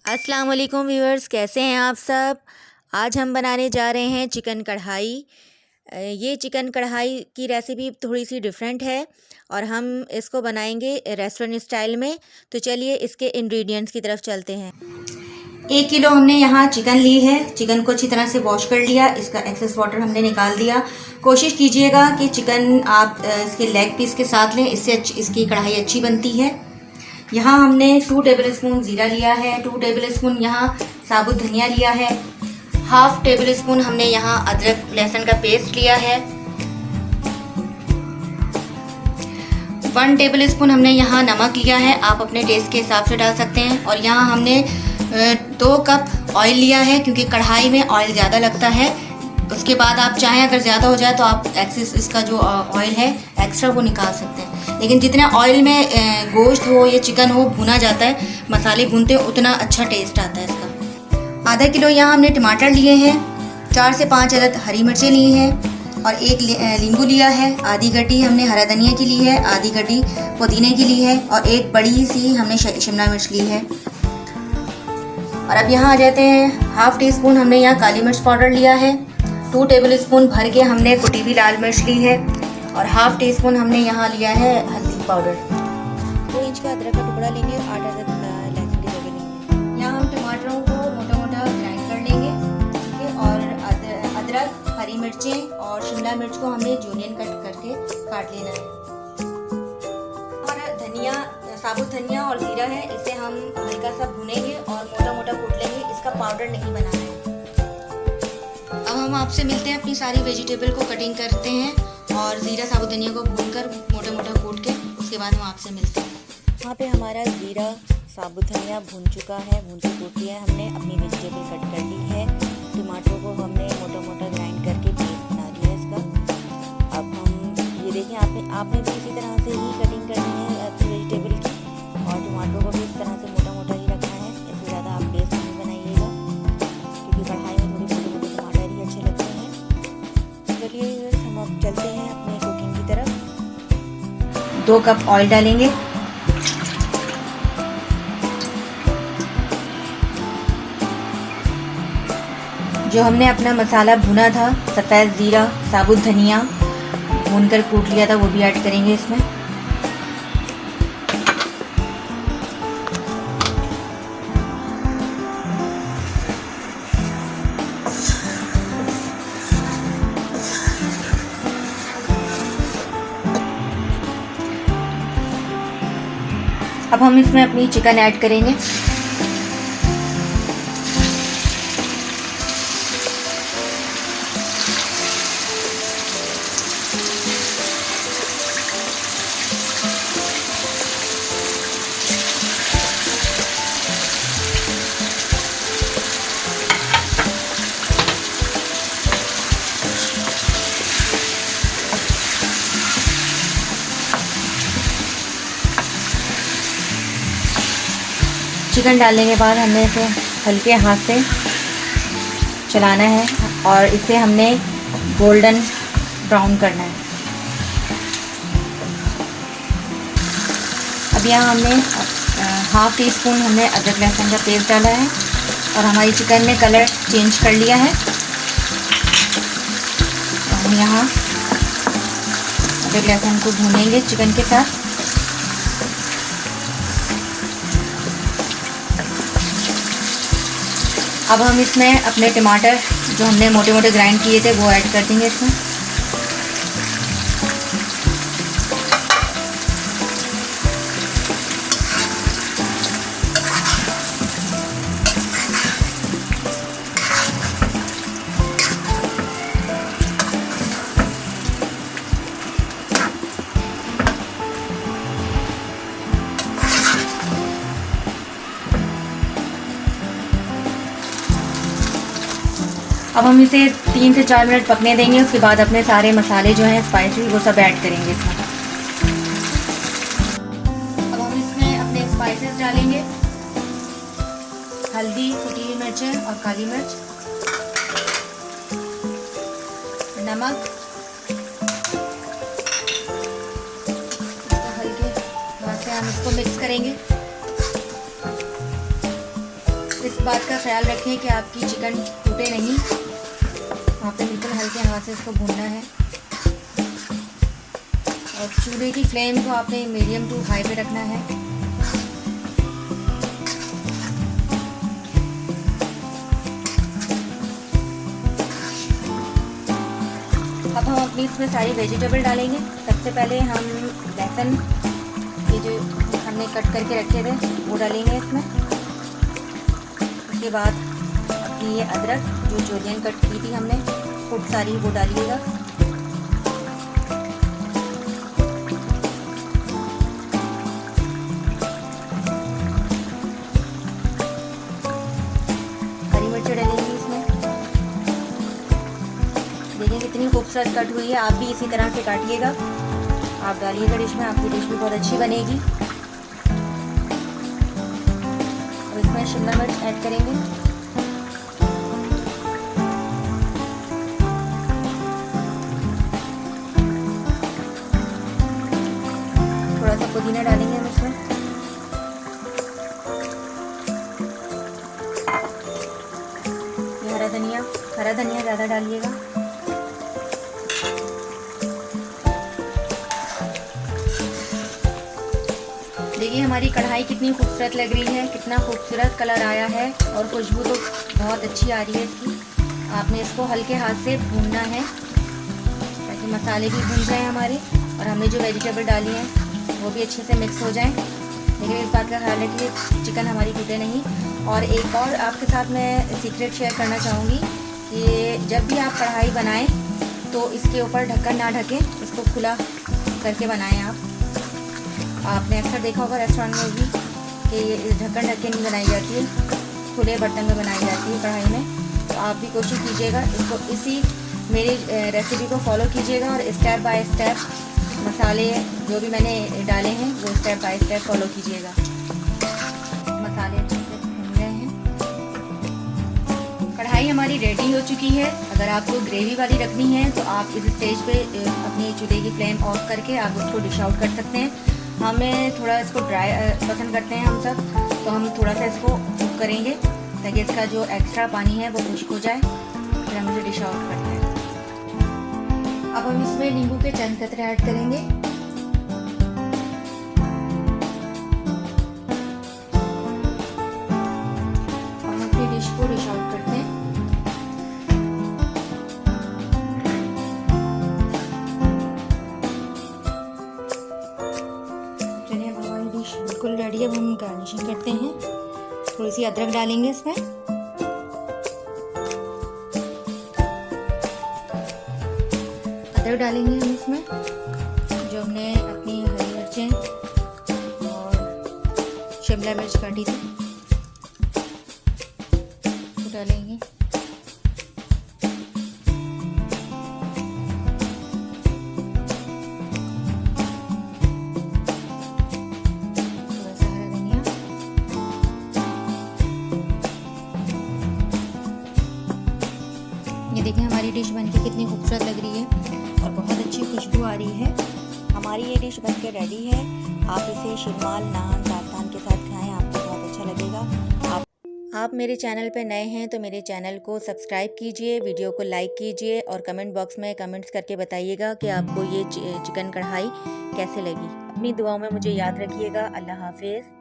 अस्सलाम वालेकुम व्यूअर्स, कैसे हैं आप सब। आज हम बनाने जा रहे हैं चिकन कढ़ाई। ये चिकन कढ़ाई की रेसिपी थोड़ी सी डिफरेंट है और हम इसको बनाएंगे रेस्टोरेंट स्टाइल में। तो चलिए इसके इंग्रेडिएंट्स की तरफ चलते हैं। 1 किलो हमने यहाँ चिकन ली है। चिकन को अच्छी तरह से वॉश कर लिया, इसका एक्सेस वाटर हमने निकाल दिया। कोशिश कीजिएगा कि चिकन आप इसके लेग पीस के साथ लें, इससे इसकी कढ़ाई अच्छी बनती है। यहाँ हमने 2 टेबल स्पून ज़ीरा लिया है, 2 टेबल स्पून यहाँ साबुत धनिया लिया है, हाफ टेबल स्पून हमने यहाँ अदरक लहसुन का पेस्ट लिया है, 1 टेबल स्पून हमने यहाँ नमक लिया है, आप अपने टेस्ट के हिसाब से डाल सकते हैं। और यहाँ हमने 2 कप ऑयल लिया है, क्योंकि कढ़ाई में ऑयल ज़्यादा लगता है। उसके बाद आप चाहें अगर ज़्यादा हो जाए तो आप एक्सेस इसका जो ऑयल है एक्स्ट्रा वो निकाल सकते हैं, लेकिन जितने ऑयल में गोश्त हो या चिकन हो भुना जाता है, मसाले भूनते हैं, उतना अच्छा टेस्ट आता है इसका। आधा किलो यहाँ हमने टमाटर लिए हैं, 4 से 5 अदद हरी मिर्चें ली हैं और 1 नींबू लिया है। आधी गड्डी हमने हरा धनिया की ली है, आधी गड्डी पुदीने की ली है और 1 बड़ी सी हमने शिमला मिर्च ली है। और अब यहाँ आ जाते हैं, हाफ टी स्पून हमने यहाँ काली मिर्च पाउडर लिया है, 2 टेबल स्पून भर के हमने कुटी हुई लाल मिर्च ली है और हाफ टी स्पून हमने यहाँ लिया है हल्दी पाउडर। 2 इंच का अदरक का टुकड़ा लेंगे, 8 अदद लहसुन की जगह लेंगे। यहाँ हम टमाटरों को मोटा मोटा ग्राइंड कर लेंगे, ठीक है। और अदरक, हरी मिर्चें और शिमला मिर्च को हमने जूलियन कट करके काट लेना है। और धनिया, साबुत धनिया और ज़ीरा है, इसे हम हल्का सा भूनेंगे और मोटा मोटा कूट लेंगे, इसका पाउडर नहीं बनाना है। अब हम आपसे मिलते हैं, अपनी सारी वेजिटेबल को कटिंग करते हैं और ज़ीरा साबुत धनिया को भूनकर मोटा मोटा कूट के उसके बाद हम आपसे मिलते हैं। यहाँ पे हमारा ज़ीरा साबुत धनिया भून चुका है, भून के कूट लिया है हमने। अपनी वेजिटेबल कट कर ली है, टमाटरों को हमने मोटा मोटा ग्राइंड करके पेस्ट बना दिया इसका। अब हम ये देखिए, आपने भी इसी तरह से ही कटिंग करनी है अपनी वेजिटेबल की, और टमाटरों को भी इस तरह से मोटा मोटा ही रखना है। इससे ज़्यादा आप पेस्ट नहीं बनाइएगा, क्योंकि कढ़ाई में थोड़ी छोटे छोटे टमाटर ही अच्छे लगते हैं। चलिए हम अब चलते हैं अपने कुकिंग की तरफ। 2 कप ऑयल डालेंगे, जो हमने अपना मसाला भुना था, सफ़ेद ज़ीरा साबुत धनिया भूनकर कूट लिया था, वो भी ऐड करेंगे इसमें। अब हम इसमें अपनी चिकन ऐड करेंगे। चिकन डालने के बाद हमने इसे हल्के हाथ से चलाना है और इसे हमने गोल्डन ब्राउन करना है। अब यहाँ हमने हाफ टी स्पून हमने अदरक लहसुन का पेस्ट डाला है और हमारी चिकन ने कलर चेंज कर लिया है। हम यहाँ अदरक लहसुन को भूनेंगे चिकन के साथ। अब हम इसमें अपने टमाटर जो हमने मोटे मोटे ग्राइंड किए थे वो ऐड कर देंगे इसमें। अब हम इसे 3 से 4 मिनट पकने देंगे। उसके बाद अपने सारे मसाले जो हैं स्पाइसी वो सब ऐड करेंगे इसमें। अब हम इसमें अपने स्पाइसेस डालेंगे, हल्दी, कुटी हुई मिर्चें और काली मिर्च, नमक, हल्के हाथ से हम इसको मिक्स करेंगे। इस बात का ख्याल रखें कि आपकी चिकन टूटे नहीं। आपने बिल्कुल हल्के हाथ से इसको भूनना है और चूल्हे की फ्लेम को आपने मीडियम टू हाई पे रखना है। अब हम अपनी इसमें सारी वेजिटेबल डालेंगे। सबसे पहले हम लहसुन, ये जो हमने कट करके रखे थे वो डालेंगे इसमें। उसके बाद अपनी ये अदरक जो जुलियन कट की थी हमने खूब सारी, वो डालिएगा। हरी मिर्च डालेंगे इसमें। देखिए कितनी खूबसूरत कट हुई है। आप भी इसी तरह से काटिएगा, आप डालिएगा डिश में, आपकी डिश भी बहुत अच्छी बनेगी। और इसमें शिमला मिर्च ऐड करेंगे। थोड़ा सा पुदीना डालेंगे हम इसमें। ये हरा धनिया ज़्यादा डालिएगा। देखिए हमारी कढ़ाई कितनी खूबसूरत लग रही है, कितना खूबसूरत कलर आया है और खुशबू तो बहुत अच्छी आ रही है इसकी। आपने इसको हल्के हाथ से भूनना है ताकि मसाले भी भून जाएं हमारे और हमने जो वेजिटेबल डाली हैं वो भी अच्छे से मिक्स हो जाएं। लेकिन इस बात का ख्याल रखिए चिकन हमारी टूटे नहीं। और एक और आपके साथ मैं सीक्रेट शेयर करना चाहूँगी कि जब भी आप कढ़ाई बनाएँ तो इसके ऊपर ढक्कन ना ढकें, इसको खुला करके बनाएँ आप। आपने अक्सर देखा होगा रेस्टोरेंट में भी कि ये ढक्कन ढक के नहीं बनाई जाती है, खुले बर्तन में बनाई जाती है कढ़ाई में। तो आप भी कोशिश कीजिएगा, इसको इसी मेरी रेसिपी को फॉलो कीजिएगा और स्टेप बाय स्टेप मसाले जो भी मैंने डाले हैं वो स्टेप बाय स्टेप फॉलो कीजिएगा। मसाले अच्छे से भून गए हैं। कढ़ाई हमारी रेडी हो चुकी है। अगर आपको ग्रेवी वाली रखनी है तो आप इस स्टेज पे अपनी चूल्हे की फ्लेम ऑफ करके आप उसको डिश आउट कर सकते हैं। हमें थोड़ा इसको ड्राई पसंद करते हैं हम सब, तो हम थोड़ा सा इसको कुक करेंगे ताकि इसका जो एक्स्ट्रा पानी है वो खुश्क हो जाए। फिर हम इसे डिश आउट करते हैं। अब हम इसमें नींबू के चंद कतरे ऐड करेंगे। और हम अपनी डिश को डिश आउट करते हैं। बिल्कुल रेडी है। अब हम गार्निशिंग करते हैं। थोड़ी सी अदरक डालेंगे इसमें। अदरक डालेंगे हम इसमें, जो हमने अपनी हरी मिर्चें और शिमला मिर्च काटी थी वो डालेंगे। ये देखिए हमारी डिश बनके कितनी खूबसूरत लग रही है और बहुत अच्छी खुशबू आ रही है। हमारी ये डिश बनके रेडी है। आप इसे शिरमाल, नान, ज़ाफ़रान के साथ खाएं, आपको बहुत अच्छा लगेगा। आप मेरे चैनल पे नए हैं तो मेरे चैनल को सब्सक्राइब कीजिए, वीडियो को लाइक कीजिए और कमेंट बॉक्स में कमेंट्स करके बताइएगा कि आपको ये चिकन कढ़ाई कैसे लगी। अपनी दुआओं में मुझे याद रखिएगा। अल्लाह हाफिज़।